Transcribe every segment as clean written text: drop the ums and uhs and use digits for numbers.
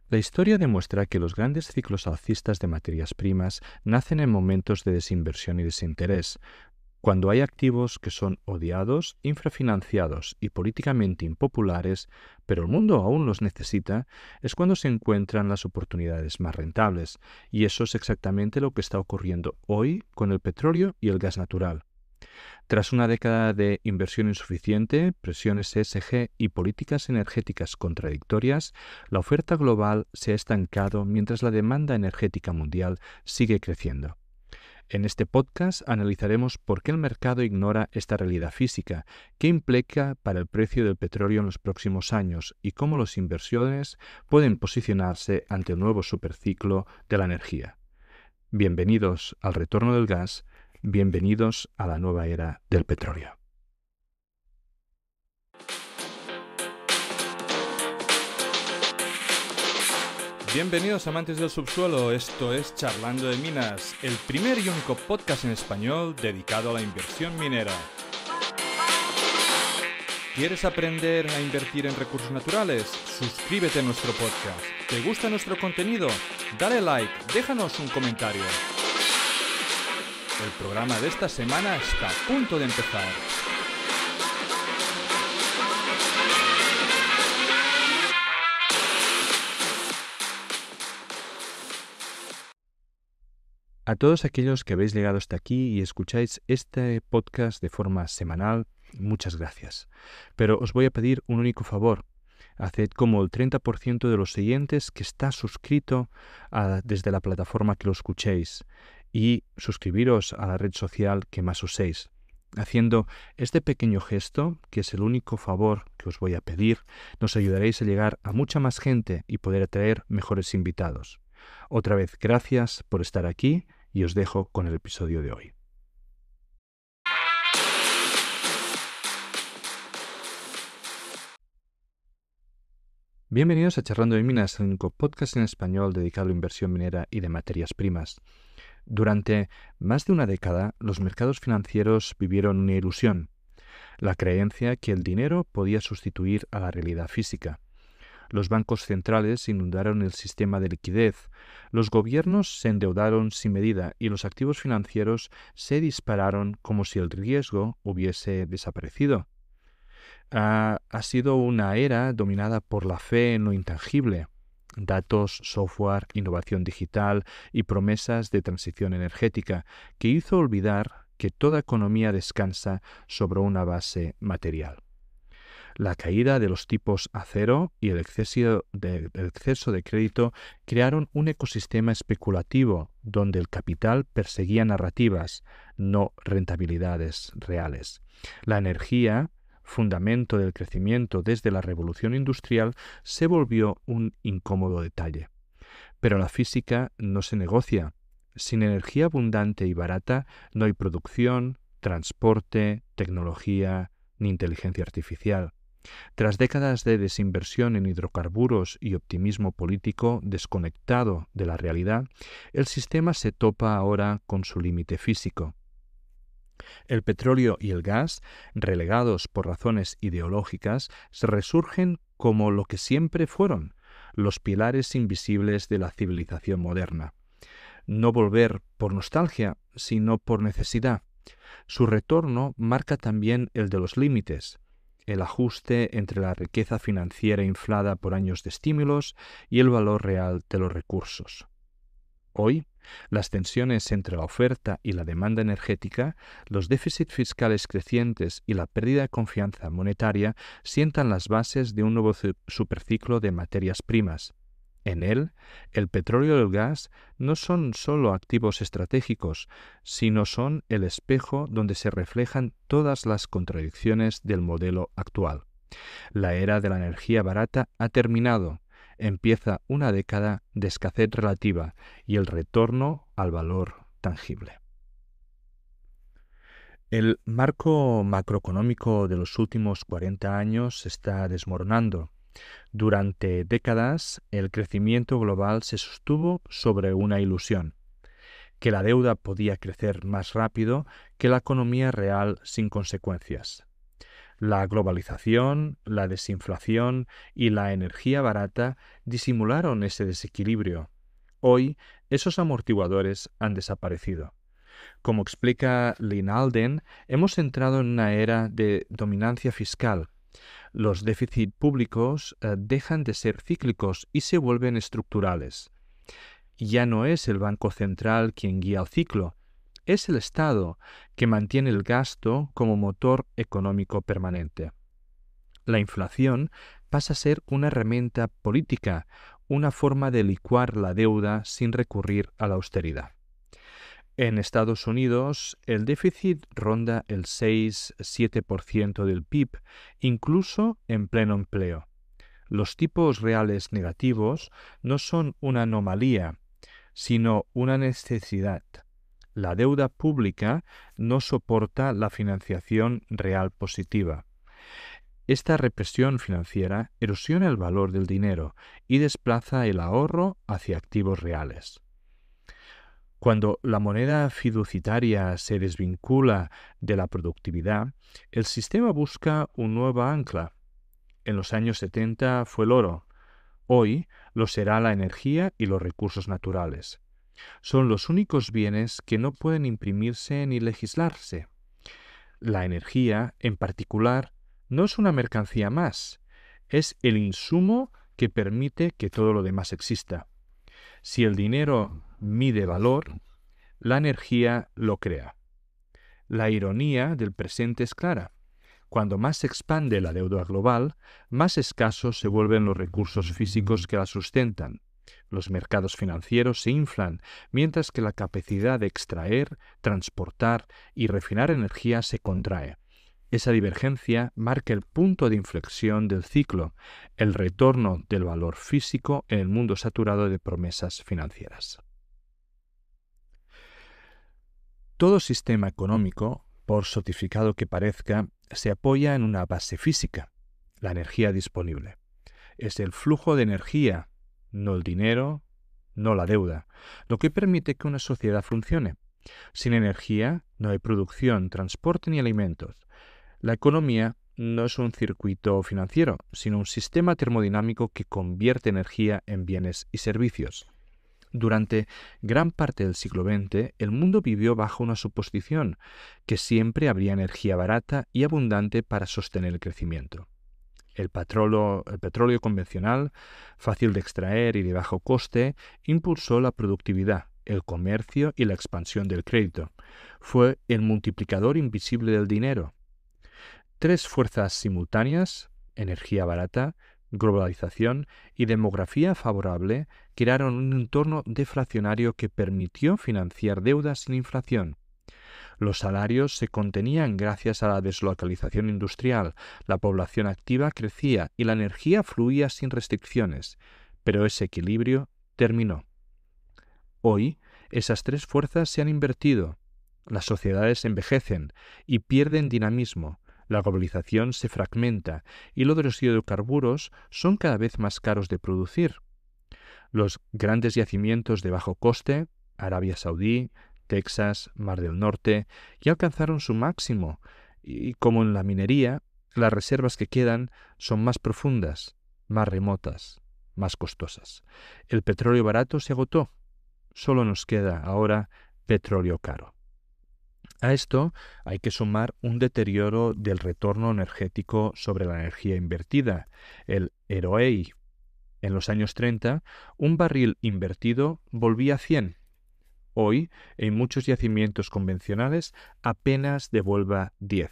La historia demuestra que los grandes ciclos alcistas de materias primas nacen en momentos de desinversión y desinterés, cuando hay activos que son odiados, infrafinanciados y políticamente impopulares, pero el mundo aún los necesita, es cuando se encuentran las oportunidades más rentables, y eso es exactamente lo que está ocurriendo hoy con el petróleo y el gas natural. Tras una década de inversión insuficiente, presiones ESG y políticas energéticas contradictorias, la oferta global se ha estancado mientras la demanda energética mundial sigue creciendo. En este podcast analizaremos por qué el mercado ignora esta realidad física, qué implica para el precio del petróleo en los próximos años y cómo las inversiones pueden posicionarse ante el nuevo superciclo de la energía. Bienvenidos al retorno del gas, bienvenidos a la nueva era del petróleo. Bienvenidos amantes del subsuelo, esto es Charlando de Minas, el primer y único podcast en español dedicado a la inversión minera. ¿Quieres aprender a invertir en recursos naturales? Suscríbete a nuestro podcast. ¿Te gusta nuestro contenido? Dale like, déjanos un comentario. El programa de esta semana está a punto de empezar. A todos aquellos que habéis llegado hasta aquí y escucháis este podcast de forma semanal, muchas gracias. Pero os voy a pedir un único favor. Haced como el 30% de los siguientes que está suscrito desde la plataforma que lo escuchéis y suscribiros a la red social que más uséis. Haciendo este pequeño gesto, que es el único favor que os voy a pedir, nos ayudaréis a llegar a mucha más gente y poder atraer mejores invitados. Otra vez, gracias por estar aquí y os dejo con el episodio de hoy. Bienvenidos a Charlando de Minas, el único podcast en español dedicado a la inversión minera y de materias primas. Durante más de una década, los mercados financieros vivieron una ilusión, la creencia que el dinero podía sustituir a la realidad física. Los bancos centrales inundaron el sistema de liquidez, los gobiernos se endeudaron sin medida y los activos financieros se dispararon como si el riesgo hubiese desaparecido. Ha sido una era dominada por la fe en lo intangible, datos, software, innovación digital y promesas de transición energética, que hizo olvidar que toda economía descansa sobre una base material. La caída de los tipos a cero y el exceso de crédito crearon un ecosistema especulativo donde el capital perseguía narrativas, no rentabilidades reales. La energía, fundamento del crecimiento desde la revolución industrial, se volvió un incómodo detalle. Pero la física no se negocia. Sin energía abundante y barata no hay producción, transporte, tecnología ni inteligencia artificial. Tras décadas de desinversión en hidrocarburos y optimismo político desconectado de la realidad, el sistema se topa ahora con su límite físico. El petróleo y el gas, relegados por razones ideológicas, se resurgen como lo que siempre fueron, los pilares invisibles de la civilización moderna. No volver por nostalgia, sino por necesidad. Su retorno marca también el de los límites, el ajuste entre la riqueza financiera inflada por años de estímulos y el valor real de los recursos. Hoy, las tensiones entre la oferta y la demanda energética, los déficits fiscales crecientes y la pérdida de confianza monetaria sientan las bases de un nuevo superciclo de materias primas. En él, el petróleo y el gas no son solo activos estratégicos, sino son el espejo donde se reflejan todas las contradicciones del modelo actual. La era de la energía barata ha terminado. Empieza una década de escasez relativa y el retorno al valor tangible. El marco macroeconómico de los últimos 40 años se está desmoronando. Durante décadas, el crecimiento global se sostuvo sobre una ilusión, que la deuda podía crecer más rápido que la economía real sin consecuencias. La globalización, la desinflación y la energía barata disimularon ese desequilibrio. Hoy, esos amortiguadores han desaparecido. Como explica Lynn Alden, hemos entrado en una era de dominancia fiscal. Los déficits públicos dejan de ser cíclicos y se vuelven estructurales. Ya no es el Banco Central quien guía el ciclo, es el Estado que mantiene el gasto como motor económico permanente. La inflación pasa a ser una herramienta política, una forma de licuar la deuda sin recurrir a la austeridad. En Estados Unidos, el déficit ronda el 6-7% del PIB, incluso en pleno empleo. Los tipos reales negativos no son una anomalía, sino una necesidad. La deuda pública no soporta la financiación real positiva. Esta represión financiera erosiona el valor del dinero y desplaza el ahorro hacia activos reales. Cuando la moneda fiduciaria se desvincula de la productividad, el sistema busca un nuevo ancla. En los años 70 fue el oro. Hoy lo será la energía y los recursos naturales. Son los únicos bienes que no pueden imprimirse ni legislarse. La energía, en particular, no es una mercancía más, es el insumo que permite que todo lo demás exista. Si el dinero mide valor, la energía lo crea. La ironía del presente es clara. Cuando más se expande la deuda global, más escasos se vuelven los recursos físicos que la sustentan. Los mercados financieros se inflan, mientras que la capacidad de extraer, transportar y refinar energía se contrae. Esa divergencia marca el punto de inflexión del ciclo, el retorno del valor físico en el mundo saturado de promesas financieras. Todo sistema económico, por sofistificado que parezca, se apoya en una base física, la energía disponible. Es el flujo de energía, no el dinero, no la deuda, lo que permite que una sociedad funcione. Sin energía no hay producción, transporte ni alimentos. La economía no es un circuito financiero, sino un sistema termodinámico que convierte energía en bienes y servicios. Durante gran parte del siglo XX, el mundo vivió bajo una suposición, que siempre habría energía barata y abundante para sostener el crecimiento. El petróleo convencional, fácil de extraer y de bajo coste, impulsó la productividad, el comercio y la expansión del crédito. Fue el multiplicador invisible del dinero. Tres fuerzas simultáneas, energía barata, globalización y demografía favorable, crearon un entorno deflacionario que permitió financiar deudas sin inflación. Los salarios se contenían gracias a la deslocalización industrial, la población activa crecía y la energía fluía sin restricciones, pero ese equilibrio terminó. Hoy, esas tres fuerzas se han invertido. Las sociedades envejecen y pierden dinamismo. La globalización se fragmenta y los hidrocarburos son cada vez más caros de producir. Los grandes yacimientos de bajo coste, Arabia Saudí, Texas, Mar del Norte, ya alcanzaron su máximo y, como en la minería, las reservas que quedan son más profundas, más remotas, más costosas. El petróleo barato se agotó. Solo nos queda ahora petróleo caro. A esto hay que sumar un deterioro del retorno energético sobre la energía invertida, el ROI. En los años 30, un barril invertido volvía a 100. Hoy, en muchos yacimientos convencionales, apenas devuelva 10.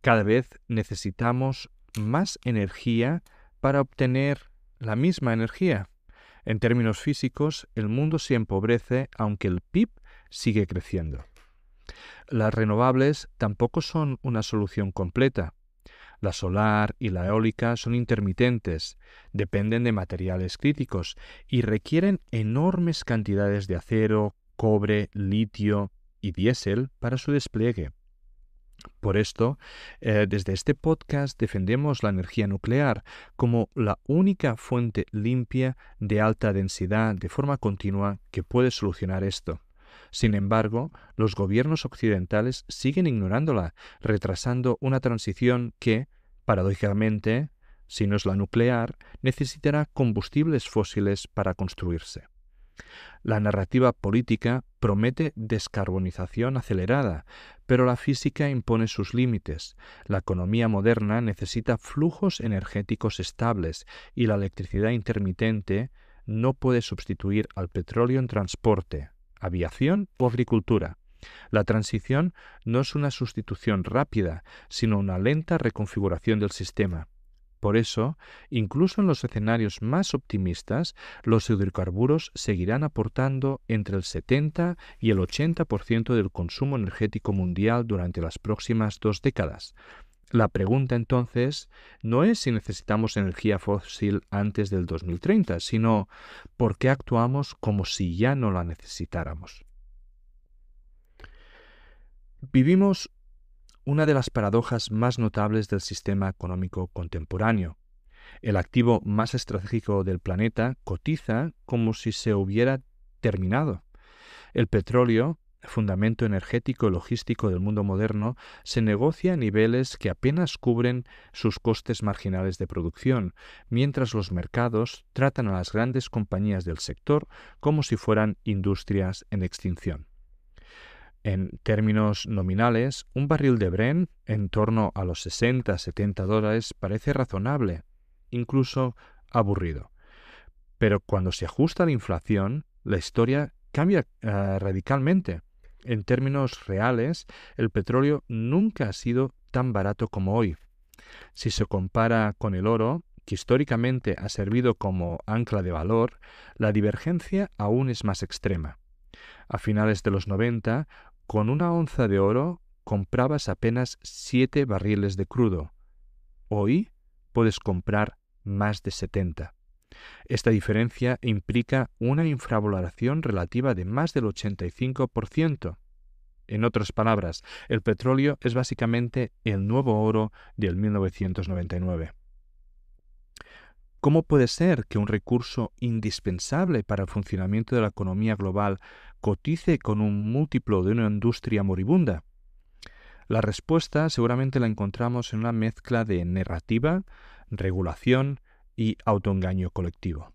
Cada vez necesitamos más energía para obtener la misma energía. En términos físicos, el mundo se empobrece aunque el PIB sigue creciendo. Las renovables tampoco son una solución completa. La solar y la eólica son intermitentes, dependen de materiales críticos y requieren enormes cantidades de acero, cobre, litio y diésel para su despliegue. Por esto, desde este podcast defendemos la energía nuclear como la única fuente limpia de alta densidad de forma continua que puede solucionar esto. Sin embargo, los gobiernos occidentales siguen ignorándola, retrasando una transición que, paradójicamente, si no es la nuclear, necesitará combustibles fósiles para construirse. La narrativa política promete descarbonización acelerada, pero la física impone sus límites. La economía moderna necesita flujos energéticos estables y la electricidad intermitente no puede sustituir al petróleo en transporte, aviación o agricultura. La transición no es una sustitución rápida, sino una lenta reconfiguración del sistema. Por eso, incluso en los escenarios más optimistas, los hidrocarburos seguirán aportando entre el 70 y el 80% del consumo energético mundial durante las próximas 2 décadas. La pregunta entonces no es si necesitamos energía fósil antes del 2030, sino ¿por qué actuamos como si ya no la necesitáramos? Vivimos una de las paradojas más notables del sistema económico contemporáneo. El activo más estratégico del planeta cotiza como si se hubiera terminado. El petróleo, fundamento energético y logístico del mundo moderno, se negocia a niveles que apenas cubren sus costes marginales de producción, mientras los mercados tratan a las grandes compañías del sector como si fueran industrias en extinción. En términos nominales, un barril de Brent en torno a los $60-70 parece razonable, incluso aburrido. Pero cuando se ajusta a la inflación, la historia cambia radicalmente. En términos reales, el petróleo nunca ha sido tan barato como hoy. Si se compara con el oro, que históricamente ha servido como ancla de valor, la divergencia aún es más extrema. A finales de los 90, con una onza de oro comprabas apenas 7 barriles de crudo. Hoy puedes comprar más de 70. Esta diferencia implica una infravaloración relativa de más del 85%. En otras palabras, el petróleo es básicamente el nuevo oro del 1999. ¿Cómo puede ser que un recurso indispensable para el funcionamiento de la economía global cotice con un múltiplo de una industria moribunda? La respuesta seguramente la encontramos en una mezcla de narrativa, regulación y autoengaño colectivo.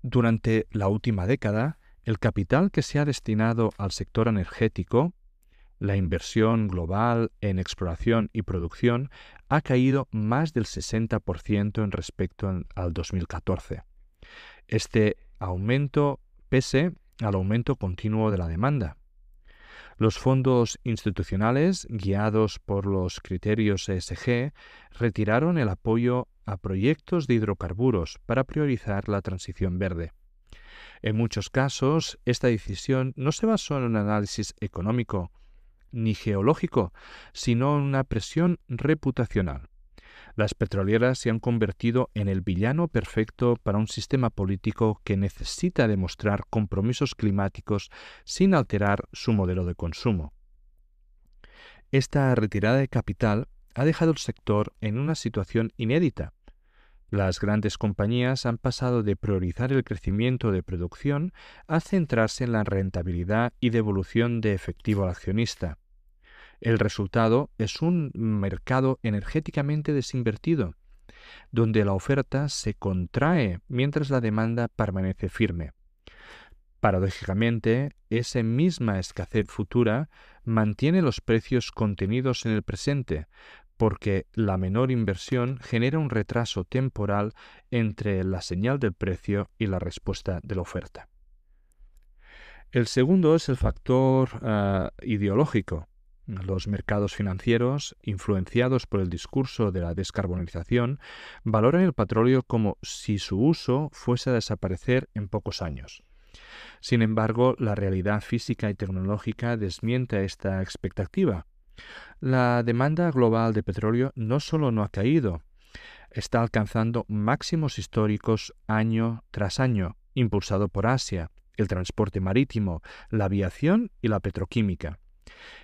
Durante la última década, el capital que se ha destinado al sector energético, la inversión global en exploración y producción, ha caído más del 60% en respecto al 2014. Este aumento pese al aumento continuo de la demanda. Los fondos institucionales, guiados por los criterios ESG, retiraron el apoyo a proyectos de hidrocarburos para priorizar la transición verde. En muchos casos, esta decisión no se basó en un análisis económico ni geológico, sino en una presión reputacional. Las petroleras se han convertido en el villano perfecto para un sistema político que necesita demostrar compromisos climáticos sin alterar su modelo de consumo. Esta retirada de capital ha dejado al sector en una situación inédita. Las grandes compañías han pasado de priorizar el crecimiento de producción a centrarse en la rentabilidad y devolución de efectivo al accionista. El resultado es un mercado energéticamente desinvertido, donde la oferta se contrae mientras la demanda permanece firme. Paradójicamente, esa misma escasez futura mantiene los precios contenidos en el presente, porque la menor inversión genera un retraso temporal entre la señal del precio y la respuesta de la oferta. El segundo es el factor ideológico. Los mercados financieros, influenciados por el discurso de la descarbonización, valoran el petróleo como si su uso fuese a desaparecer en pocos años. Sin embargo, la realidad física y tecnológica desmiente esta expectativa. La demanda global de petróleo no solo no ha caído, está alcanzando máximos históricos año tras año, impulsado por Asia, el transporte marítimo, la aviación y la petroquímica.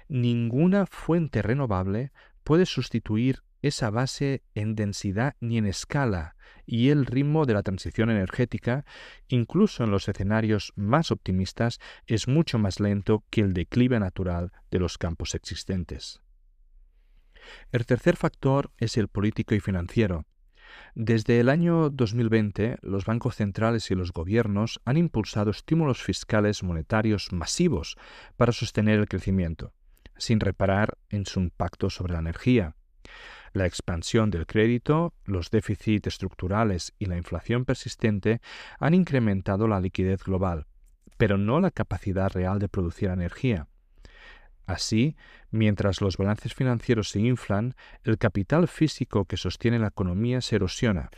Ninguna fuente renovable puede sustituir esa base en densidad ni en escala, y el ritmo de la transición energética, incluso en los escenarios más optimistas, es mucho más lento que el declive natural de los campos existentes. El tercer factor es el político y financiero. Desde el año 2020, los bancos centrales y los gobiernos han impulsado estímulos fiscales monetarios masivos para sostener el crecimiento, sin reparar en su impacto sobre la energía. La expansión del crédito, los déficits estructurales y la inflación persistente han incrementado la liquidez global, pero no la capacidad real de producir energía. Así, mientras los balances financieros se inflan, el capital físico que sostiene la economía se erosiona.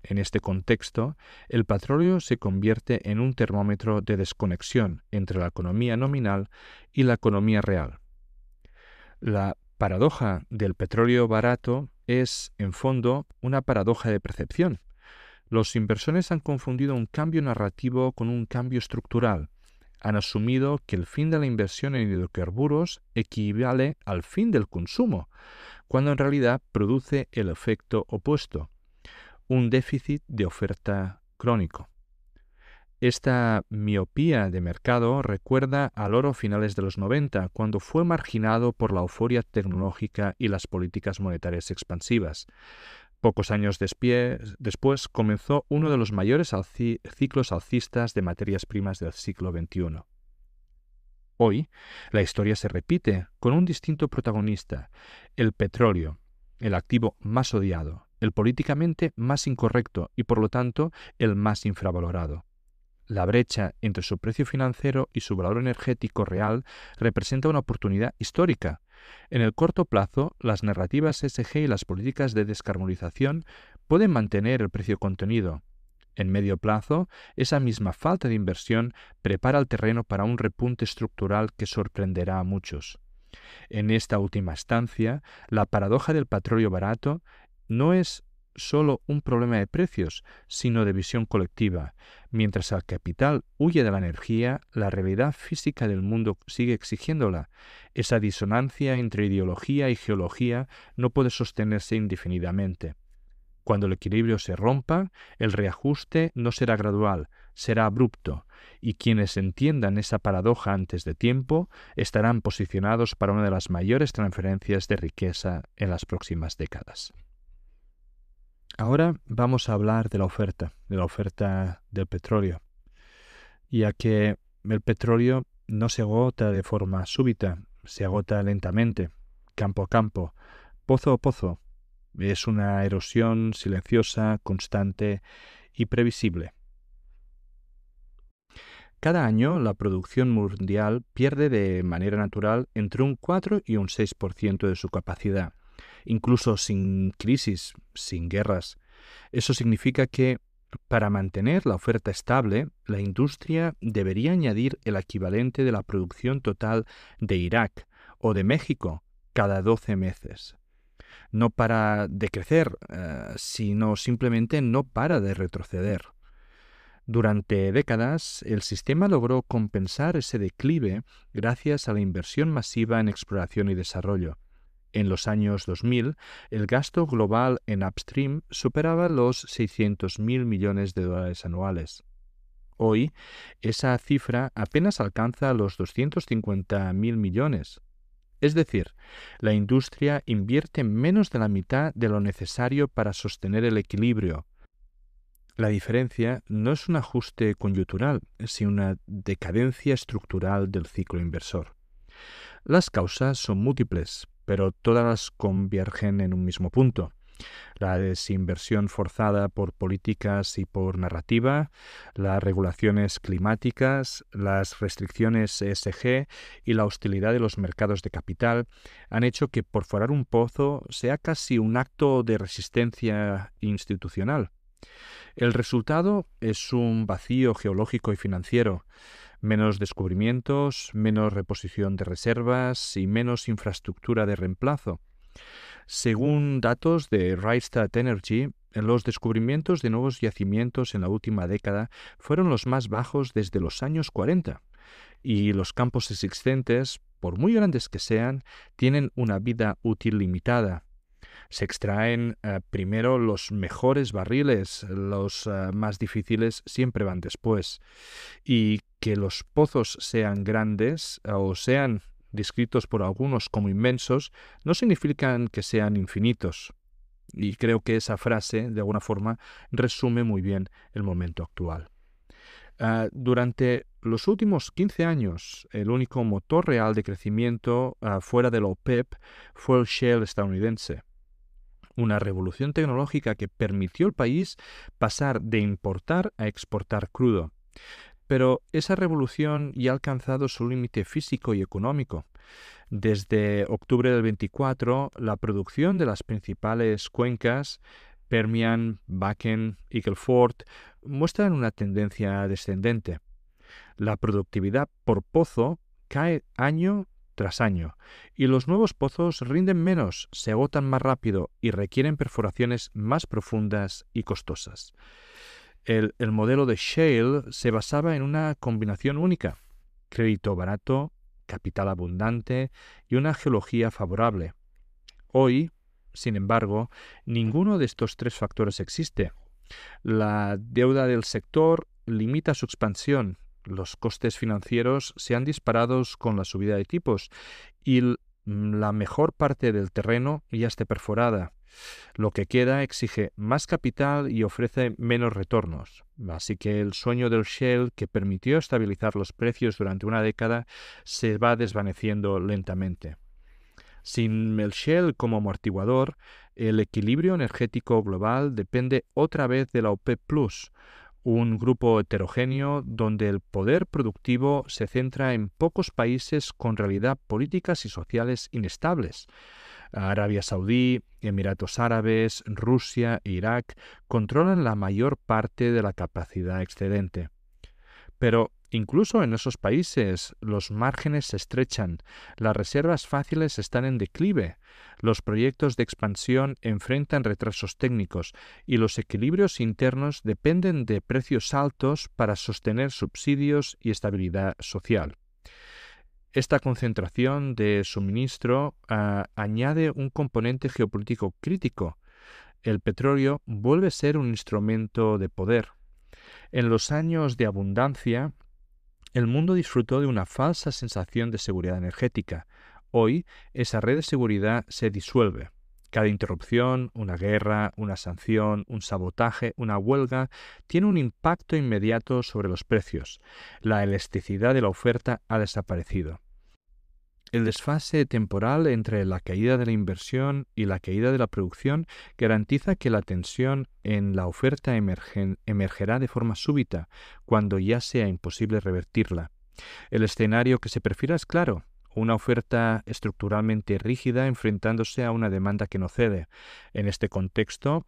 En este contexto, el petróleo se convierte en un termómetro de desconexión entre la economía nominal y la economía real. La paradoja del petróleo barato es, en fondo, una paradoja de percepción. Los inversores han confundido un cambio narrativo con un cambio estructural. Han asumido que el fin de la inversión en hidrocarburos equivale al fin del consumo, cuando en realidad produce el efecto opuesto, un déficit de oferta crónico. Esta miopía de mercado recuerda al oro finales de los 90, cuando fue marginado por la euforia tecnológica y las políticas monetarias expansivas. Pocos años después comenzó uno de los mayores ciclos alcistas de materias primas del siglo XXI. Hoy, la historia se repite con un distinto protagonista: el petróleo, el activo más odiado, el políticamente más incorrecto y, por lo tanto, el más infravalorado. La brecha entre su precio financiero y su valor energético real representa una oportunidad histórica. En el corto plazo, las narrativas ESG y las políticas de descarbonización pueden mantener el precio contenido. En medio plazo, esa misma falta de inversión prepara el terreno para un repunte estructural que sorprenderá a muchos. En esta última instancia, la paradoja del petróleo barato no es solo un problema de precios, sino de visión colectiva. Mientras el capital huye de la energía, la realidad física del mundo sigue exigiéndola. Esa disonancia entre ideología y geología no puede sostenerse indefinidamente. Cuando el equilibrio se rompa, el reajuste no será gradual, será abrupto, y quienes entiendan esa paradoja antes de tiempo estarán posicionados para una de las mayores transferencias de riqueza en las próximas décadas. Ahora vamos a hablar de la oferta del petróleo, ya que el petróleo no se agota de forma súbita, se agota lentamente, campo a campo, pozo a pozo. Es una erosión silenciosa, constante y previsible. Cada año la producción mundial pierde de manera natural entre un 4 y un 6% de su capacidad, incluso sin crisis, sin guerras. Eso significa que, para mantener la oferta estable, la industria debería añadir el equivalente de la producción total de Irak o de México cada 12 meses. No para de crecer, sino simplemente no para de retroceder. Durante décadas, el sistema logró compensar ese declive gracias a la inversión masiva en exploración y desarrollo. En los años 2000, el gasto global en upstream superaba los $600.000 millones anuales. Hoy, esa cifra apenas alcanza los 250.000 millones. Es decir, la industria invierte menos de la mitad de lo necesario para sostener el equilibrio. La diferencia no es un ajuste coyuntural, sino una decadencia estructural del ciclo inversor. Las causas son múltiples, pero todas convergen en un mismo punto: la desinversión forzada por políticas y por narrativa, las regulaciones climáticas, las restricciones ESG y la hostilidad de los mercados de capital han hecho que perforar un pozo sea casi un acto de resistencia institucional. El resultado es un vacío geológico y financiero, menos descubrimientos, menos reposición de reservas y menos infraestructura de reemplazo. Según datos de Rystad Energy, los descubrimientos de nuevos yacimientos en la última década fueron los más bajos desde los años 40, y los campos existentes por muy grandes que sean, tienen una vida útil limitada. Se extraen primero los mejores barriles, los más difíciles siempre van después. Y que los pozos sean grandes o sean descritos por algunos como inmensos, no significan que sean infinitos. Y creo que esa frase, de alguna forma, resume muy bien el momento actual. Durante los últimos 15 años, el único motor real de crecimiento fuera de la OPEP fue el shale estadounidense. Una revolución tecnológica que permitió al país pasar de importar a exportar crudo. Pero esa revolución ya ha alcanzado su límite físico y económico. Desde octubre del 24, la producción de las principales cuencas, Permian, Bakken, Eagle Ford, muestran una tendencia descendente. La productividad por pozo cae año tras año, y los nuevos pozos rinden menos, se agotan más rápido y requieren perforaciones más profundas y costosas. El modelo de shale se basaba en una combinación única: crédito barato, capital abundante y una geología favorable. Hoy, sin embargo, ninguno de estos tres factores existe. La deuda del sector limita su expansión, los costes financieros se han disparado con la subida de tipos y la mejor parte del terreno ya está perforada. Lo que queda exige más capital y ofrece menos retornos. Así que el sueño del shale, que permitió estabilizar los precios durante una década, se va desvaneciendo lentamente. Sin el shale como amortiguador, el equilibrio energético global depende otra vez de la OPEP+, un grupo heterogéneo donde el poder productivo se centra en pocos países con realidad políticas y sociales inestables. Arabia Saudí, Emiratos Árabes, Rusia e Irak controlan la mayor parte de la capacidad excedente. Pero incluso en esos países los márgenes se estrechan, las reservas fáciles están en declive, los proyectos de expansión enfrentan retrasos técnicos y los equilibrios internos dependen de precios altos para sostener subsidios y estabilidad social. Esta concentración de suministro añade un componente geopolítico crítico. El petróleo vuelve a ser un instrumento de poder. En los años de abundancia, el mundo disfrutó de una falsa sensación de seguridad energética. Hoy, esa red de seguridad se disuelve. Cada interrupción, una guerra, una sanción, un sabotaje, una huelga, tiene un impacto inmediato sobre los precios. La elasticidad de la oferta ha desaparecido. El desfase temporal entre la caída de la inversión y la caída de la producción garantiza que la tensión en la oferta emergerá de forma súbita, cuando ya sea imposible revertirla. El escenario que se perfila es claro: una oferta estructuralmente rígida enfrentándose a una demanda que no cede. En este contexto,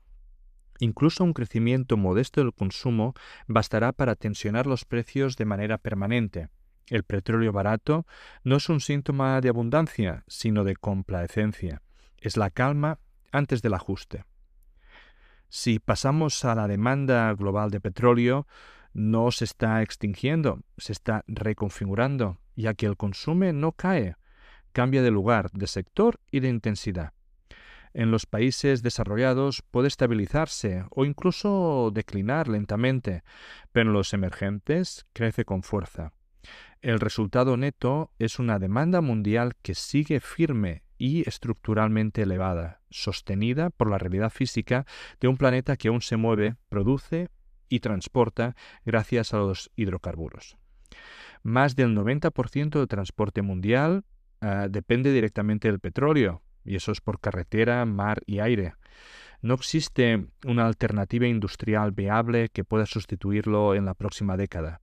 incluso un crecimiento modesto del consumo bastará para tensionar los precios de manera permanente. El petróleo barato no es un síntoma de abundancia, sino de complacencia. Es la calma antes del ajuste. Si pasamos a la demanda global de petróleo, no se está extinguiendo, se está reconfigurando, ya que el consumo no cae, cambia de lugar, de sector y de intensidad. En los países desarrollados puede estabilizarse o incluso declinar lentamente, pero en los emergentes crece con fuerza. El resultado neto es una demanda mundial que sigue firme y estructuralmente elevada, sostenida por la realidad física de un planeta que aún se mueve, produce y transporta gracias a los hidrocarburos. Más del 90% del transporte mundial depende directamente del petróleo, y eso es por carretera, mar y aire. No existe una alternativa industrial viable que pueda sustituirlo en la próxima década.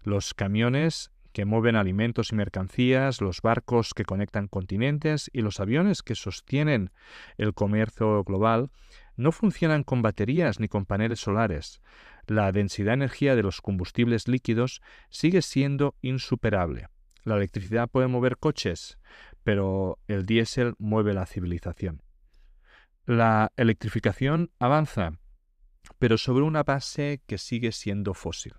Los camiones que mueven alimentos y mercancías, los barcos que conectan continentes y los aviones que sostienen el comercio global no funcionan con baterías ni con paneles solares. La densidad de energía de los combustibles líquidos sigue siendo insuperable. La electricidad puede mover coches, pero el diésel mueve la civilización. La electrificación avanza, pero sobre una base que sigue siendo fósil.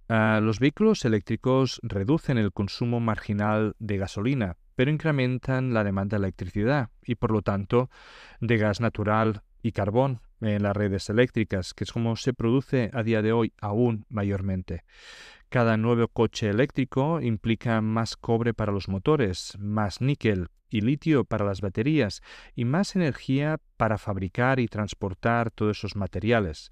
Los vehículos eléctricos reducen el consumo marginal de gasolina, pero incrementan la demanda de electricidad y, por lo tanto, de gas natural y carbón en las redes eléctricas, que es como se produce a día de hoy aún mayormente. Cada nuevo coche eléctrico implica más cobre para los motores, más níquel y litio para las baterías y más energía para fabricar y transportar todos esos materiales.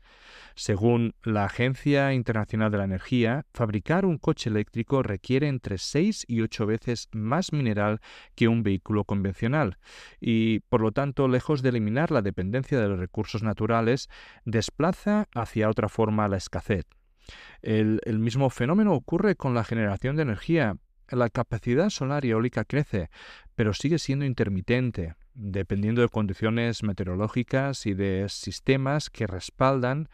Según la Agencia Internacional de la Energía, fabricar un coche eléctrico requiere entre 6 y 8 veces más mineral que un vehículo convencional y, por lo tanto, lejos de eliminar la dependencia de los recursos naturales, desplaza hacia otra forma la escasez. El mismo fenómeno ocurre con la generación de energía. La capacidad solar y eólica crece, pero sigue siendo intermitente, dependiendo de condiciones meteorológicas y de sistemas que respaldan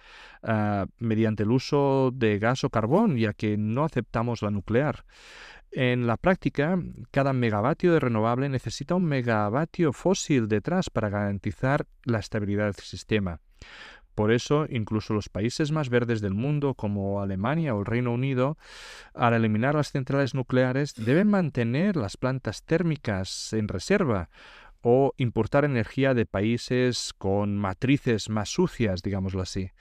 mediante el uso de gas o carbón, ya que no aceptamos la nuclear. En la práctica, cada megavatio de renovable necesita un megavatio fósil detrás para garantizar la estabilidad del sistema. Por eso, incluso los países más verdes del mundo, como Alemania o el Reino Unido, al eliminar las centrales nucleares, deben mantener las plantas térmicas en reserva o importar energía de países con matrices más sucias, digámoslo así.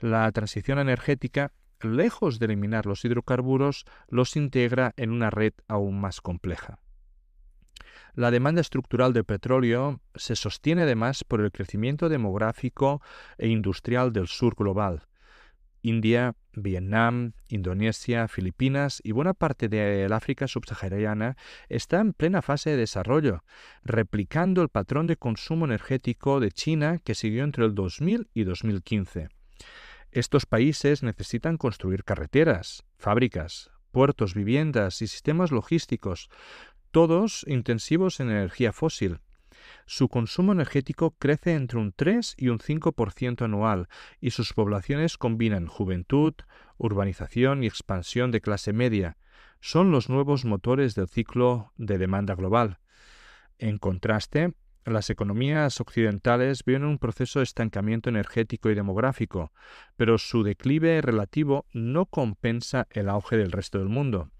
La transición energética, lejos de eliminar los hidrocarburos, los integra en una red aún más compleja. La demanda estructural de petróleo se sostiene además por el crecimiento demográfico e industrial del sur global. India, Vietnam, Indonesia, Filipinas y buena parte del África subsahariana está en plena fase de desarrollo, replicando el patrón de consumo energético de China que siguió entre el 2000 y 2015. Estos países necesitan construir carreteras, fábricas, puertos, viviendas y sistemas logísticos, todos intensivos en energía fósil. Su consumo energético crece entre un 3 y un 5% anual y sus poblaciones combinan juventud, urbanización y expansión de clase media. Son los nuevos motores del ciclo de demanda global. En contraste, las economías occidentales viven un proceso de estancamiento energético y demográfico, pero su declive relativo no compensa el auge del resto del mundo.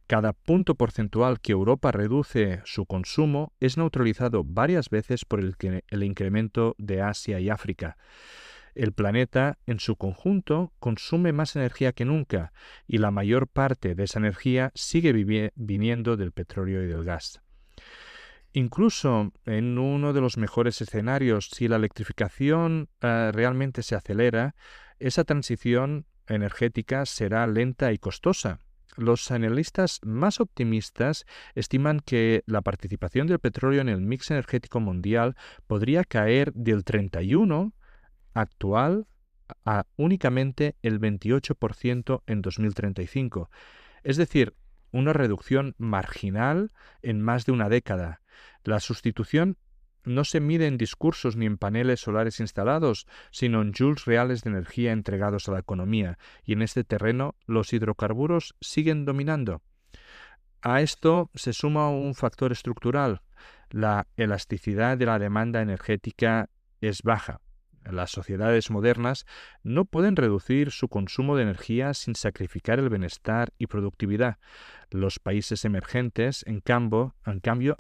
Cada punto porcentual que Europa reduce su consumo es neutralizado varias veces por el incremento de Asia y África. El planeta, en su conjunto, consume más energía que nunca y la mayor parte de esa energía sigue viniendo del petróleo y del gas. Incluso en uno de los mejores escenarios, si la electrificación realmente se acelera, esa transición energética será lenta y costosa. Los analistas más optimistas estiman que la participación del petróleo en el mix energético mundial podría caer del 31% actual a únicamente el 28% en 2035. Es decir, una reducción marginal en más de una década. La sustitución no se mide en discursos ni en paneles solares instalados, sino en joules reales de energía entregados a la economía, y en este terreno los hidrocarburos siguen dominando. A esto se suma un factor estructural. La elasticidad de la demanda energética es baja. Las sociedades modernas no pueden reducir su consumo de energía sin sacrificar el bienestar y productividad. Los países emergentes, en cambio,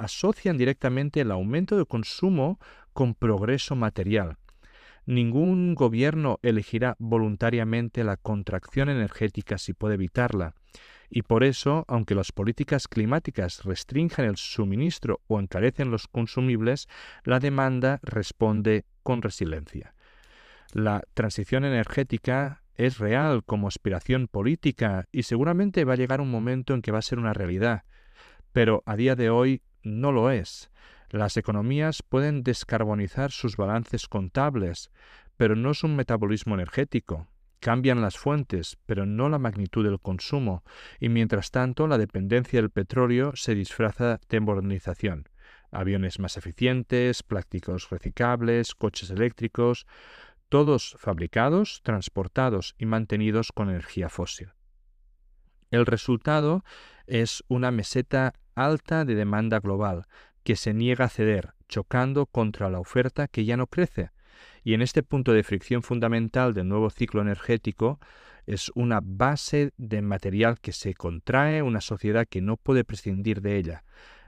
asocian directamente el aumento de consumo con progreso material. Ningún gobierno elegirá voluntariamente la contracción energética si puede evitarla. Y por eso, aunque las políticas climáticas restrinjan el suministro o encarecen los consumibles, la demanda responde con resiliencia. La transición energética es real como aspiración política y seguramente va a llegar un momento en que va a ser una realidad, pero a día de hoy no lo es. Las economías pueden descarbonizar sus balances contables, pero no es un metabolismo energético. Cambian las fuentes, pero no la magnitud del consumo, y mientras tanto la dependencia del petróleo se disfraza de modernización. Aviones más eficientes, plásticos reciclables, coches eléctricos, todos fabricados, transportados y mantenidos con energía fósil. El resultado es una meseta alta de demanda global que se niega a ceder, chocando contra la oferta que ya no crece. y en este punto de fricción fundamental del nuevo ciclo energético es una base de material que se contrae, una sociedad que no puede prescindir de ella.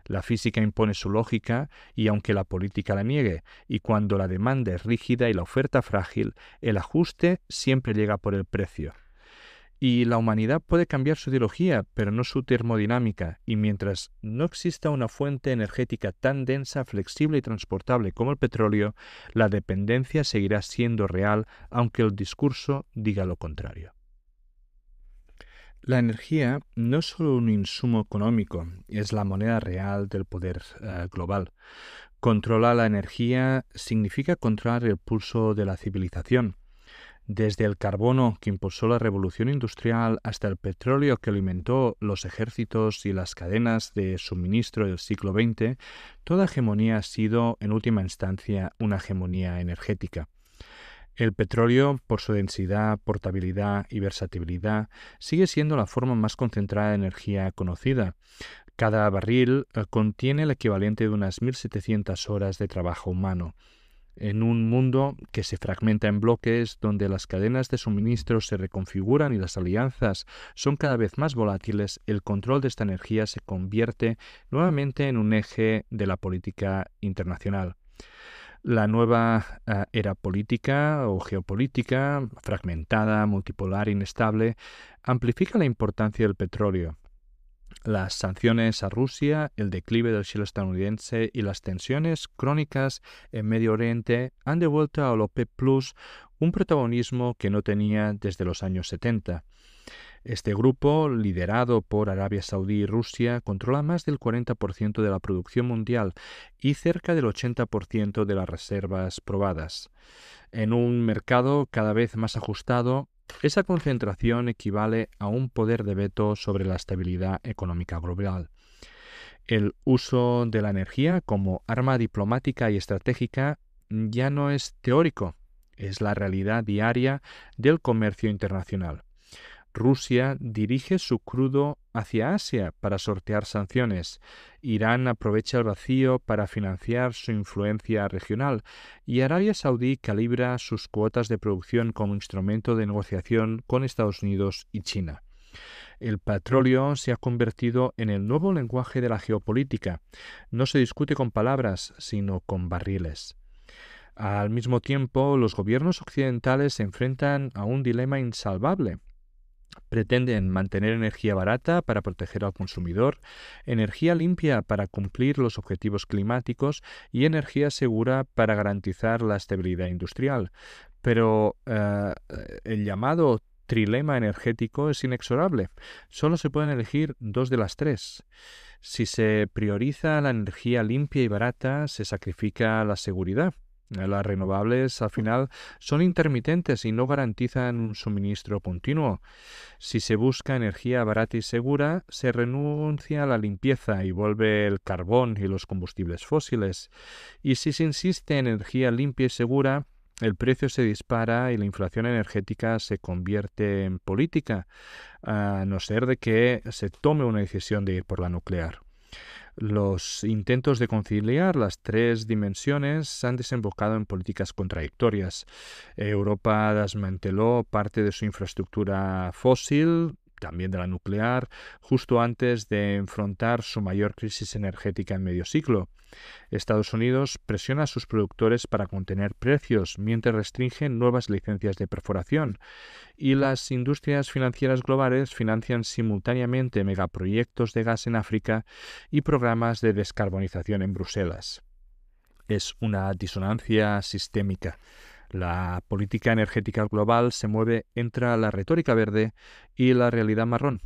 La física impone su lógica y aunque la política la niegue, y cuando la demanda es rígida y la oferta frágil, el ajuste siempre llega por el precio. Y la humanidad puede cambiar su ideología, pero no su termodinámica, y mientras no exista una fuente energética tan densa, flexible y transportable como el petróleo, la dependencia seguirá siendo real, aunque el discurso diga lo contrario. La energía no es solo un insumo económico, es la moneda real del poder global. Controlar la energía significa controlar el pulso de la civilización. Desde el carbono que impulsó la revolución industrial hasta el petróleo que alimentó los ejércitos y las cadenas de suministro del siglo XX, toda hegemonía ha sido, en última instancia, una hegemonía energética. El petróleo, por su densidad, portabilidad y versatilidad, sigue siendo la forma más concentrada de energía conocida. Cada barril contiene el equivalente de unas 1.700 horas de trabajo humano. En un mundo que se fragmenta en bloques, donde las cadenas de suministro se reconfiguran y las alianzas son cada vez más volátiles, el control de esta energía se convierte nuevamente en un eje de la política internacional. La nueva era política o geopolítica, fragmentada, multipolar, inestable, amplifica la importancia del petróleo. Las sanciones a Rusia, el declive del shale estadounidense y las tensiones crónicas en Medio Oriente han devuelto a la OPEP Plus un protagonismo que no tenía desde los años 70. Este grupo, liderado por Arabia Saudí y Rusia, controla más del 40% de la producción mundial y cerca del 80% de las reservas probadas. En un mercado cada vez más ajustado, esa concentración equivale a un poder de veto sobre la estabilidad económica global. El uso de la energía como arma diplomática y estratégica ya no es teórico, es la realidad diaria del comercio internacional. Rusia dirige su crudo hacia Asia para sortear sanciones. Irán aprovecha el vacío para financiar su influencia regional y Arabia Saudí calibra sus cuotas de producción como instrumento de negociación con Estados Unidos y China. El petróleo se ha convertido en el nuevo lenguaje de la geopolítica. No se discute con palabras, sino con barriles. Al mismo tiempo, los gobiernos occidentales se enfrentan a un dilema insalvable. Pretenden mantener energía barata para proteger al consumidor, energía limpia para cumplir los objetivos climáticos y energía segura para garantizar la estabilidad industrial. Pero el llamado trilema energético es inexorable. Solo se pueden elegir dos de las tres. Si se prioriza la energía limpia y barata, se sacrifica la seguridad. Las renovables, al final, son intermitentes y no garantizan un suministro continuo. Si se busca energía barata y segura, se renuncia a la limpieza y vuelve el carbón y los combustibles fósiles. Y si se insiste en energía limpia y segura, el precio se dispara y la inflación energética se convierte en política, a no ser de que se tome una decisión de ir por la nuclear. Los intentos de conciliar las tres dimensiones han desembocado en políticas contradictorias. Europa desmanteló parte de su infraestructura fósil, también de la nuclear, justo antes de enfrentar su mayor crisis energética en medio siglo. Estados Unidos presiona a sus productores para contener precios mientras restringen nuevas licencias de perforación, y las industrias financieras globales financian simultáneamente megaproyectos de gas en África y programas de descarbonización en Bruselas. Es una disonancia sistémica. La política energética global se mueve entre la retórica verde y la realidad marrón.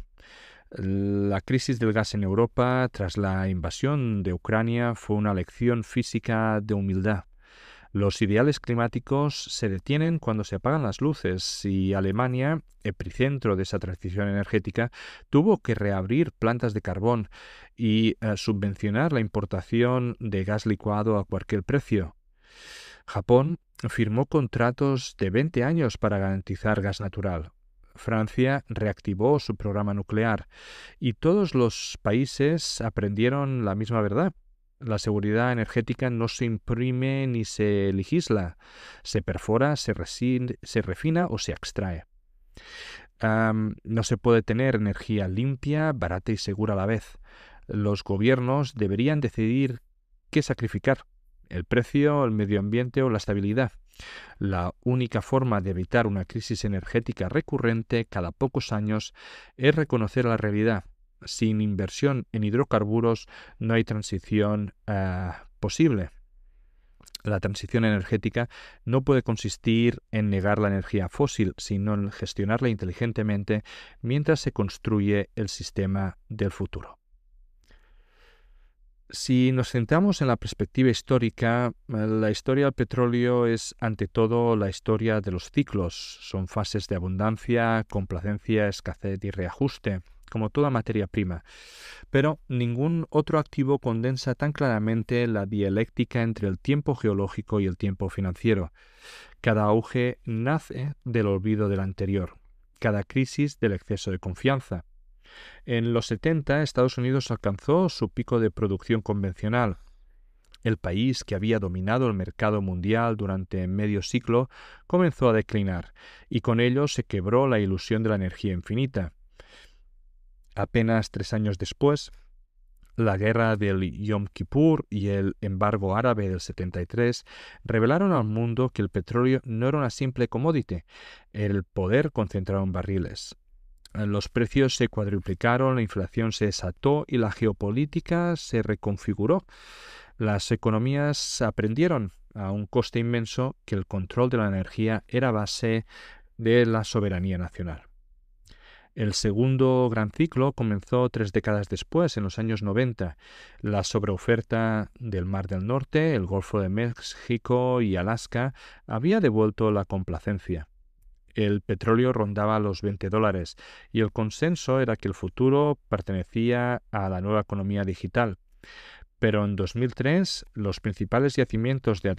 La crisis del gas en Europa tras la invasión de Ucrania fue una lección física de humildad. Los ideales climáticos se detienen cuando se apagan las luces y Alemania, epicentro de esa transición energética, tuvo que reabrir plantas de carbón y subvencionar la importación de gas licuado a cualquier precio. Japón firmó contratos de 20 años para garantizar gas natural. Francia reactivó su programa nuclear y todos los países aprendieron la misma verdad. La seguridad energética no se imprime ni se legisla, se perfora, se refina o se extrae. No se puede tener energía limpia, barata y segura a la vez. Los gobiernos deberían decidir qué sacrificar: el precio, el medio ambiente o la estabilidad. La única forma de evitar una crisis energética recurrente cada pocos años es reconocer la realidad. Sin inversión en hidrocarburos no hay transición posible. La transición energética no puede consistir en negar la energía fósil, sino en gestionarla inteligentemente mientras se construye el sistema del futuro. Si nos centramos en la perspectiva histórica, la historia del petróleo es ante todo la historia de los ciclos. Son fases de abundancia, complacencia, escasez y reajuste, como toda materia prima. Pero ningún otro activo condensa tan claramente la dialéctica entre el tiempo geológico y el tiempo financiero. Cada auge nace del olvido del anterior, cada crisis del exceso de confianza. En los 70, Estados Unidos alcanzó su pico de producción convencional. El país que había dominado el mercado mundial durante medio siglo comenzó a declinar, y con ello se quebró la ilusión de la energía infinita. Apenas 3 años después, la guerra del Yom Kippur y el embargo árabe del 73 revelaron al mundo que el petróleo no era una simple commodity, era el poder concentrado en barriles. Los precios se cuadruplicaron, la inflación se desató y la geopolítica se reconfiguró. Las economías aprendieron a un coste inmenso que el control de la energía era base de la soberanía nacional. El segundo gran ciclo comenzó 3 décadas después, en los años 90. La sobreoferta del Mar del Norte, el Golfo de México y Alaska había devuelto la complacencia. El petróleo rondaba los $20 y el consenso era que el futuro pertenecía a la nueva economía digital. Pero en 2003 los principales yacimientos del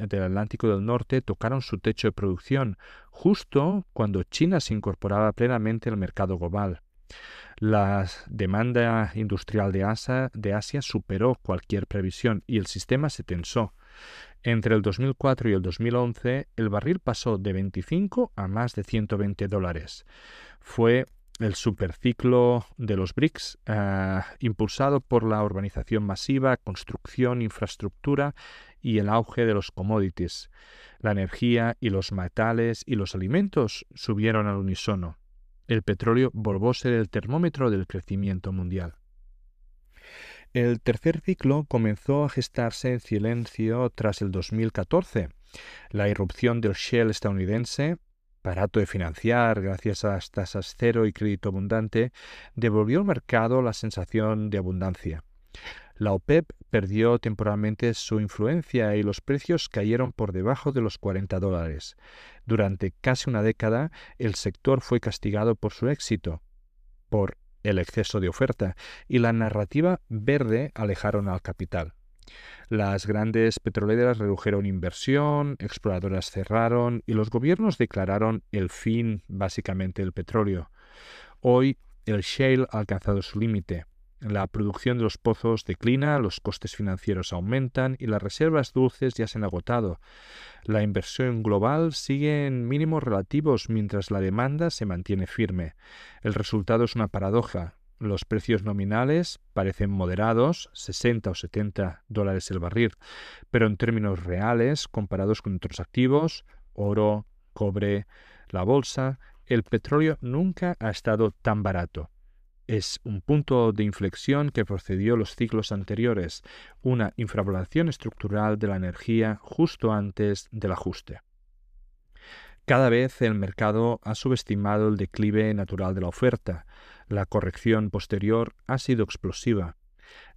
Atlántico del Norte tocaron su techo de producción, justo cuando China se incorporaba plenamente al mercado global. La demanda industrial de Asia superó cualquier previsión y el sistema se tensó. Entre el 2004 y el 2011, el barril pasó de 25 a más de $120. Fue el superciclo de los BRICS, impulsado por la urbanización masiva, construcción, infraestructura y el auge de los commodities. La energía y los metales y los alimentos subieron al unísono. El petróleo volvió a ser el termómetro del crecimiento mundial. El tercer ciclo comenzó a gestarse en silencio tras el 2014. La irrupción del shale estadounidense, barato de financiar gracias a las tasas cero y crédito abundante, devolvió al mercado la sensación de abundancia. La OPEP perdió temporalmente su influencia y los precios cayeron por debajo de los $40. Durante casi una década, el sector fue castigado por su éxito, por el exceso de oferta, y la narrativa verde alejaron al capital. Las grandes petroleras redujeron inversión, exploradoras cerraron y los gobiernos declararon el fin básicamente del petróleo. Hoy el shale ha alcanzado su límite. La producción de los pozos declina, los costes financieros aumentan y las reservas dulces ya se han agotado. La inversión global sigue en mínimos relativos mientras la demanda se mantiene firme. El resultado es una paradoja. Los precios nominales parecen moderados, $60 o $70 el barril, pero en términos reales, comparados con otros activos, oro, cobre, la bolsa, el petróleo nunca ha estado tan barato. Es un punto de inflexión que precedió los ciclos anteriores, una infravaloración estructural de la energía justo antes del ajuste. Cada vez el mercado ha subestimado el declive natural de la oferta. La corrección posterior ha sido explosiva,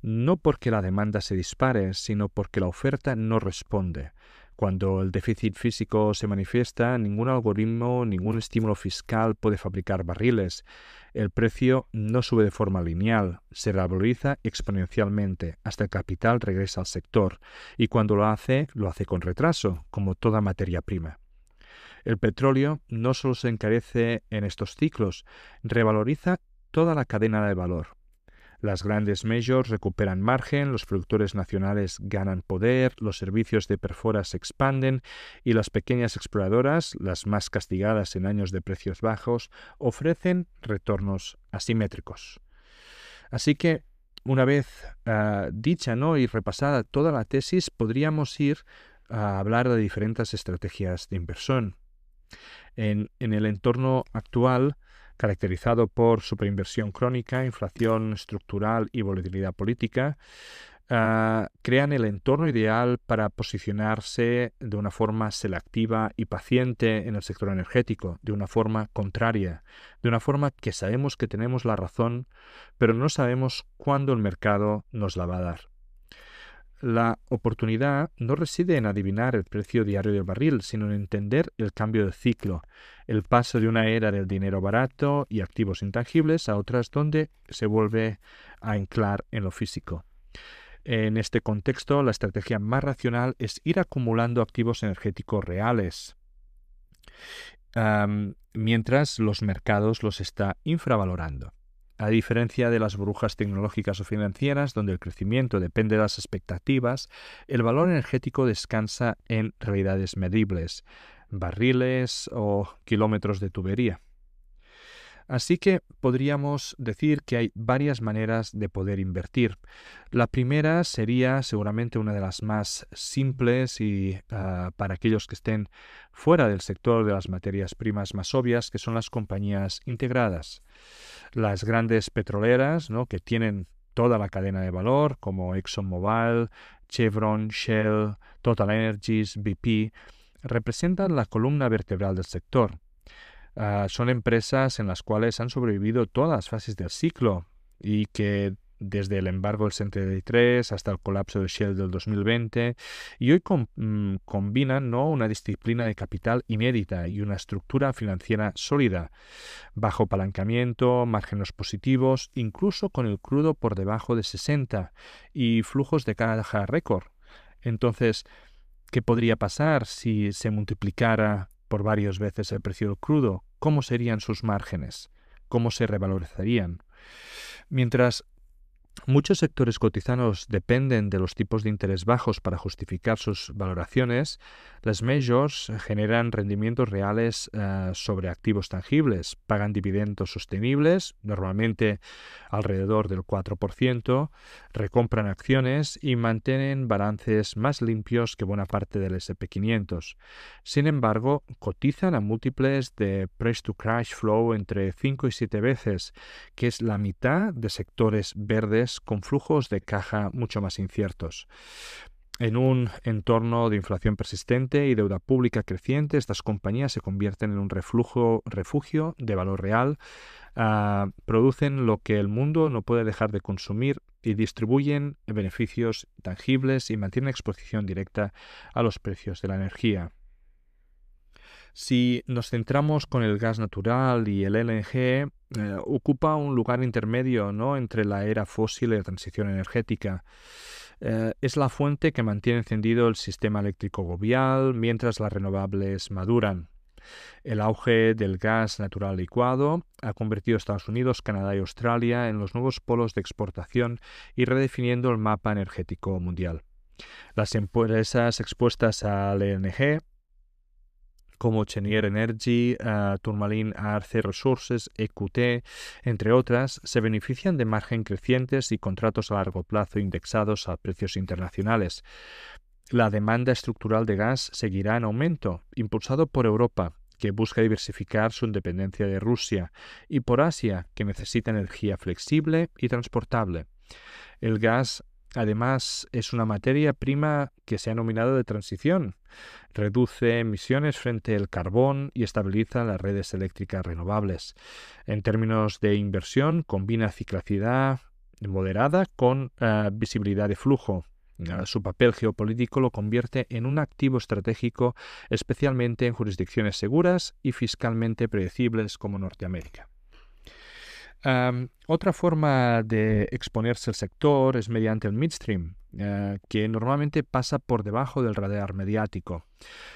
no porque la demanda se dispare, sino porque la oferta no responde. Cuando el déficit físico se manifiesta, ningún algoritmo, ningún estímulo fiscal puede fabricar barriles. El precio no sube de forma lineal, se revaloriza exponencialmente hasta el capital regresa al sector, y cuando lo hace con retraso, como toda materia prima. El petróleo no solo se encarece en estos ciclos, revaloriza toda la cadena de valor. Las grandes majors recuperan margen, los productores nacionales ganan poder, los servicios de perfora se expanden y las pequeñas exploradoras, las más castigadas en años de precios bajos, ofrecen retornos asimétricos. Así que, una vez dicha, ¿no?, y repasada toda la tesis, podríamos ir a hablar de diferentes estrategias de inversión. En el entorno actual, caracterizado por superinversión crónica, inflación estructural y volatilidad política, crean el entorno ideal para posicionarse de una forma selectiva y paciente en el sector energético, de una forma contraria, de una forma que sabemos que tenemos la razón, pero no sabemos cuándo el mercado nos la va a dar. La oportunidad no reside en adivinar el precio diario del barril, sino en entender el cambio de ciclo, el paso de una era del dinero barato y activos intangibles a otras donde se vuelve a anclar en lo físico. En este contexto, la estrategia más racional es ir acumulando activos energéticos reales, mientras los mercados los está infravalorando. A diferencia de las burbujas tecnológicas o financieras, donde el crecimiento depende de las expectativas, el valor energético descansa en realidades medibles, barriles o kilómetros de tubería. Así que podríamos decir que hay varias maneras de poder invertir. La primera sería seguramente una de las más simples y para aquellos que estén fuera del sector de las materias primas más obvias, que son las compañías integradas. Las grandes petroleras, ¿no?, que tienen toda la cadena de valor, como ExxonMobil, Chevron, Shell, Total Energies, BP, representan la columna vertebral del sector. Son empresas en las cuales han sobrevivido todas las fases del ciclo y que desde el embargo del 73 hasta el colapso de Shell del 2020 y hoy combinan, ¿no?, una disciplina de capital inédita y una estructura financiera sólida, bajo apalancamiento, márgenes positivos, incluso con el crudo por debajo de 60 y flujos de caja récord. Entonces, ¿qué podría pasar si se multiplicara por varias veces el precio del crudo? ¿Cómo serían sus márgenes? ¿Cómo se revalorizarían? Mientras muchos sectores cotizados dependen de los tipos de interés bajos para justificar sus valoraciones, las majors generan rendimientos reales sobre activos tangibles, pagan dividendos sostenibles, normalmente alrededor del 4%, recompran acciones y mantienen balances más limpios que buena parte del S&P 500. Sin embargo, cotizan a múltiples de price to cash flow entre 5 y 7 veces, que es la mitad de sectores verdes con flujos de caja mucho más inciertos. En un entorno de inflación persistente y deuda pública creciente, estas compañías se convierten en un refugio de valor real, producen lo que el mundo no puede dejar de consumir y distribuyen beneficios tangibles y mantienen exposición directa a los precios de la energía. Si nos centramos con el gas natural y el LNG, ocupa un lugar intermedio, ¿no?, entre la era fósil y la transición energética. Es la fuente que mantiene encendido el sistema eléctrico global mientras las renovables maduran. El auge del gas natural licuado ha convertido a Estados Unidos, Canadá y Australia en los nuevos polos de exportación y redefiniendo el mapa energético mundial. Las empresas expuestas al LNG, como Cheniere Energy, Tourmaline Arce Resources, EQT, entre otras, se benefician de margen crecientes y contratos a largo plazo indexados a precios internacionales. La demanda estructural de gas seguirá en aumento, impulsado por Europa, que busca diversificar su dependencia de Rusia, y por Asia, que necesita energía flexible y transportable. El gas, además, es una materia prima que se ha nominado de transición. Reduce emisiones frente al carbón y estabiliza las redes eléctricas renovables. En términos de inversión, combina ciclicidad moderada con visibilidad de flujo. Su papel geopolítico lo convierte en un activo estratégico, especialmente en jurisdicciones seguras y fiscalmente predecibles como Norteamérica. Otra forma de exponerse al sector es mediante el midstream, que normalmente pasa por debajo del radar mediático.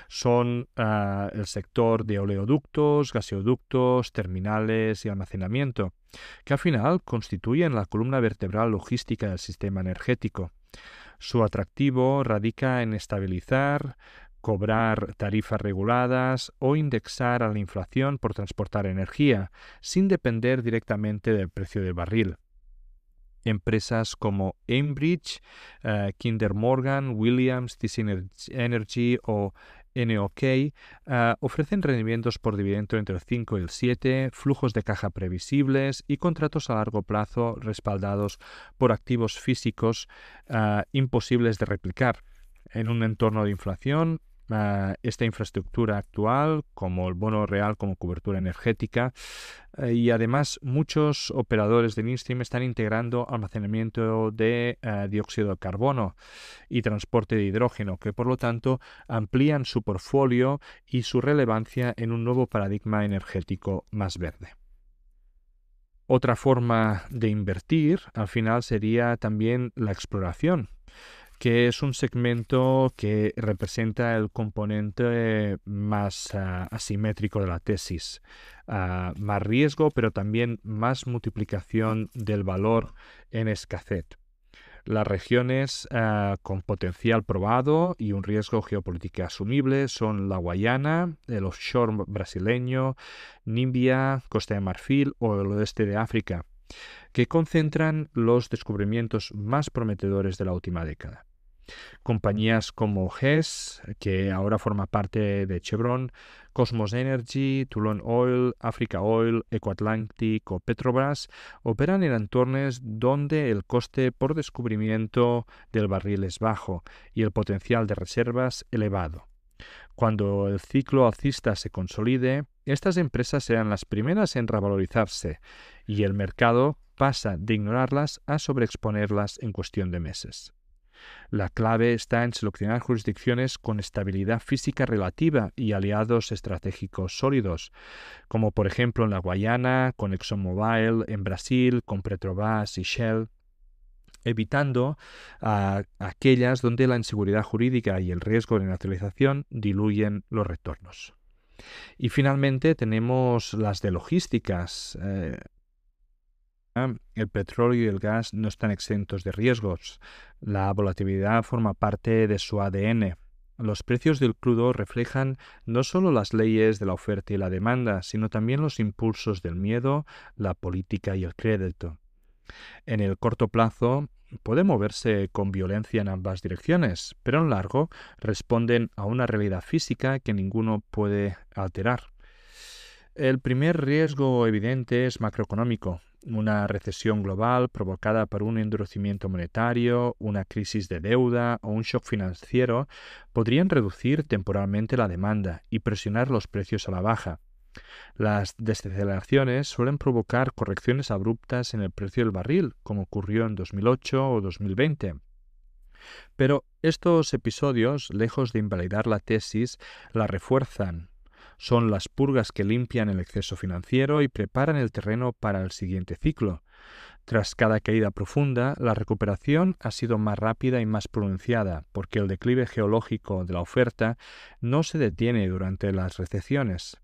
Son el sector de oleoductos, gaseoductos, terminales y almacenamiento, que al final constituyen la columna vertebral logística del sistema energético. Su atractivo radica en estabilizar, cobrar tarifas reguladas o indexar a la inflación por transportar energía, sin depender directamente del precio del barril. Empresas como Enbridge, Kinder Morgan, Williams, Thyssenkrupp Energy o NOK ofrecen rendimientos por dividendo entre el 5 y el 7, flujos de caja previsibles y contratos a largo plazo respaldados por activos físicos imposibles de replicar. En un entorno de inflación, esta infraestructura actual, como el bono real como cobertura energética, y además muchos operadores de midstream están integrando almacenamiento de dióxido de carbono y transporte de hidrógeno, que por lo tanto amplían su portfolio y su relevancia en un nuevo paradigma energético más verde. Otra forma de invertir al final sería también la exploración, que es un segmento que representa el componente más asimétrico de la tesis. Más riesgo, pero también más multiplicación del valor en escasez. Las regiones con potencial probado y un riesgo geopolítico asumible son la Guayana, el offshore brasileño, Namibia, Costa de Marfil o el oeste de África, que concentran los descubrimientos más prometedores de la última década. Compañías como Hess, que ahora forma parte de Chevron, Kosmos Energy, Toulon Oil, Africa Oil, EcoAtlantic o Petrobras operan en entornos donde el coste por descubrimiento del barril es bajo y el potencial de reservas elevado. Cuando el ciclo alcista se consolide, estas empresas serán las primeras en revalorizarse y el mercado pasa de ignorarlas a sobreexponerlas en cuestión de meses. La clave está en seleccionar jurisdicciones con estabilidad física relativa y aliados estratégicos sólidos, como por ejemplo en la Guayana, con ExxonMobil, en Brasil, con Petrobras y Shell, evitando aquellas donde la inseguridad jurídica y el riesgo de naturalización diluyen los retornos. Y finalmente tenemos las de logísticas. El petróleo y el gas no están exentos de riesgos. La volatilidad forma parte de su ADN. Los precios del crudo reflejan no solo las leyes de la oferta y la demanda, sino también los impulsos del miedo, la política y el crédito. En el corto plazo puede moverse con violencia en ambas direcciones, pero en largo responden a una realidad física que ninguno puede alterar. El primer riesgo evidente es macroeconómico. Una recesión global provocada por un endurecimiento monetario, una crisis de deuda o un shock financiero podrían reducir temporalmente la demanda y presionar los precios a la baja. Las desaceleraciones suelen provocar correcciones abruptas en el precio del barril, como ocurrió en 2008 o 2020. Pero estos episodios, lejos de invalidar la tesis, la refuerzan. Son las purgas que limpian el exceso financiero y preparan el terreno para el siguiente ciclo. Tras cada caída profunda, la recuperación ha sido más rápida y más pronunciada, porque el declive geológico de la oferta no se detiene durante las recesiones.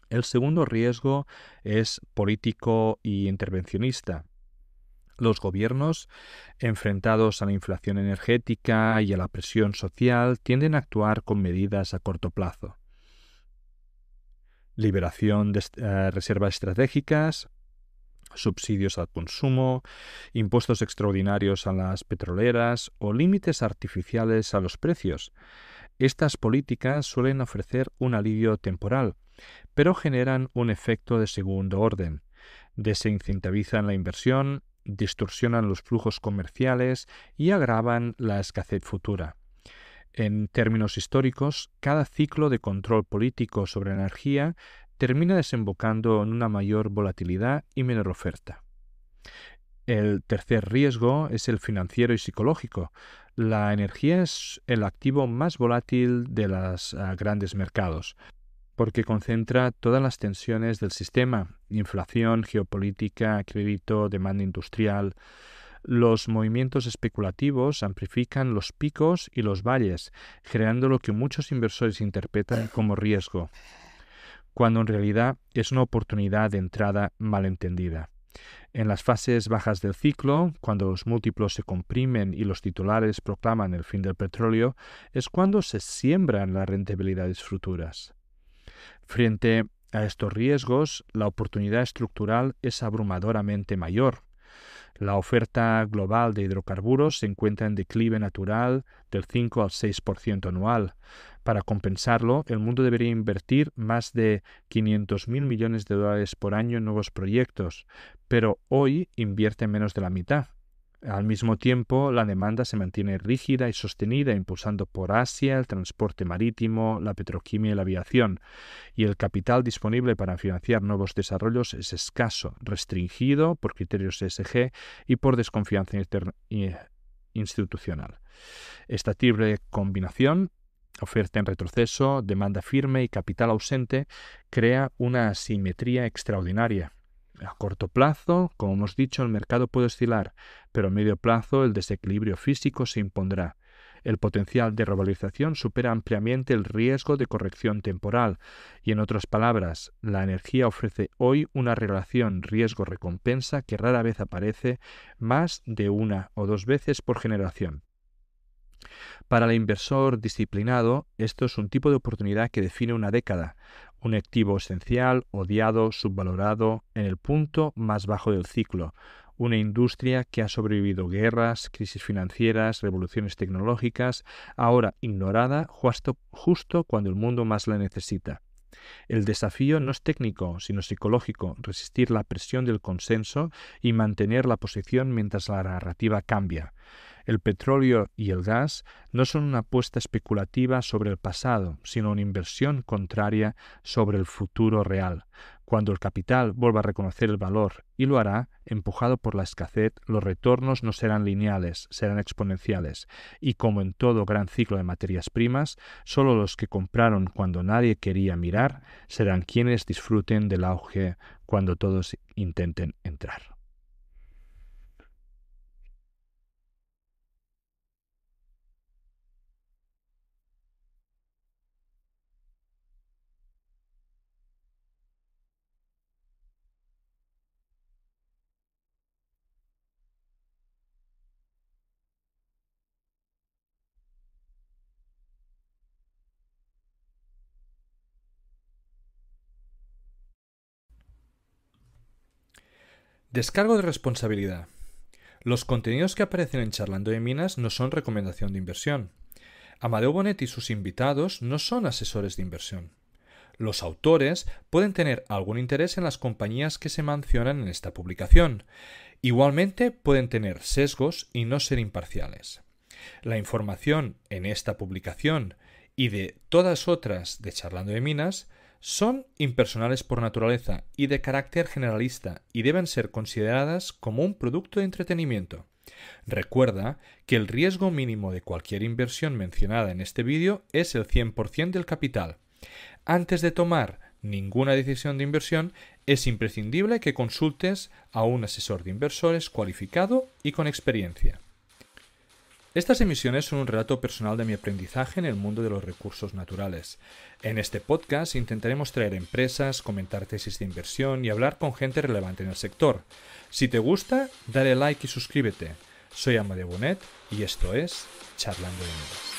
El segundo riesgo es político y intervencionista. Los gobiernos, enfrentados a la inflación energética y a la presión social, tienden a actuar con medidas a corto plazo. Liberación de reservas estratégicas, subsidios al consumo, impuestos extraordinarios a las petroleras o límites artificiales a los precios. Estas políticas suelen ofrecer un alivio temporal, pero generan un efecto de segundo orden. Desincentivizan la inversión, distorsionan los flujos comerciales y agravan la escasez futura. En términos históricos, cada ciclo de control político sobre energía termina desembocando en una mayor volatilidad y menor oferta. El tercer riesgo es el financiero y psicológico. La energía es el activo más volátil de los grandes mercados. porque concentra todas las tensiones del sistema: inflación, geopolítica, crédito, demanda industrial. Los movimientos especulativos amplifican los picos y los valles, generando lo que muchos inversores interpretan como riesgo, cuando en realidad es una oportunidad de entrada malentendida. En las fases bajas del ciclo, cuando los múltiplos se comprimen y los titulares proclaman el fin del petróleo, es cuando se siembran las rentabilidades futuras. Frente a estos riesgos, la oportunidad estructural es abrumadoramente mayor. La oferta global de hidrocarburos se encuentra en declive natural del 5 al 6% anual. Para compensarlo, el mundo debería invertir más de 500.000 millones de dólares por año en nuevos proyectos, pero hoy invierte menos de la mitad. Al mismo tiempo, la demanda se mantiene rígida y sostenida, impulsando por Asia el transporte marítimo, la petroquímica y la aviación, y el capital disponible para financiar nuevos desarrollos es escaso, restringido por criterios ESG y por desconfianza institucional. Esta triple combinación, oferta en retroceso, demanda firme y capital ausente, crea una asimetría extraordinaria. A corto plazo, como hemos dicho, el mercado puede oscilar, pero a medio plazo el desequilibrio físico se impondrá. El potencial de revalorización supera ampliamente el riesgo de corrección temporal y, en otras palabras, la energía ofrece hoy una relación riesgo-recompensa que rara vez aparece, más de una o dos veces por generación. Para el inversor disciplinado, esto es un tipo de oportunidad que define una década, un activo esencial, odiado, subvalorado, en el punto más bajo del ciclo, una industria que ha sobrevivido guerras, crisis financieras, revoluciones tecnológicas, ahora ignorada justo cuando el mundo más la necesita. El desafío no es técnico, sino psicológico: resistir la presión del consenso y mantener la posición mientras la narrativa cambia. El petróleo y el gas no son una apuesta especulativa sobre el pasado, sino una inversión contraria sobre el futuro real. Cuando el capital vuelva a reconocer el valor, y lo hará, empujado por la escasez, los retornos no serán lineales, serán exponenciales. Y como en todo gran ciclo de materias primas, solo los que compraron cuando nadie quería mirar serán quienes disfruten del auge cuando todos intenten entrar. Descargo de responsabilidad. Los contenidos que aparecen en Charlando de Minas no son recomendación de inversión. Amadeo Bonet y sus invitados no son asesores de inversión. Los autores pueden tener algún interés en las compañías que se mencionan en esta publicación. Igualmente pueden tener sesgos y no ser imparciales. La información en esta publicación y de todas otras de Charlando de Minas son impersonales por naturaleza y de carácter generalista y deben ser consideradas como un producto de entretenimiento. Recuerda que el riesgo mínimo de cualquier inversión mencionada en este vídeo es el 100% del capital. Antes de tomar ninguna decisión de inversión, es imprescindible que consultes a un asesor de inversores cualificado y con experiencia. Estas emisiones son un relato personal de mi aprendizaje en el mundo de los recursos naturales. En este podcast intentaremos traer empresas, comentar tesis de inversión y hablar con gente relevante en el sector. Si te gusta, dale like y suscríbete. Soy Amadeo Bonet y esto es Charlando de Minas.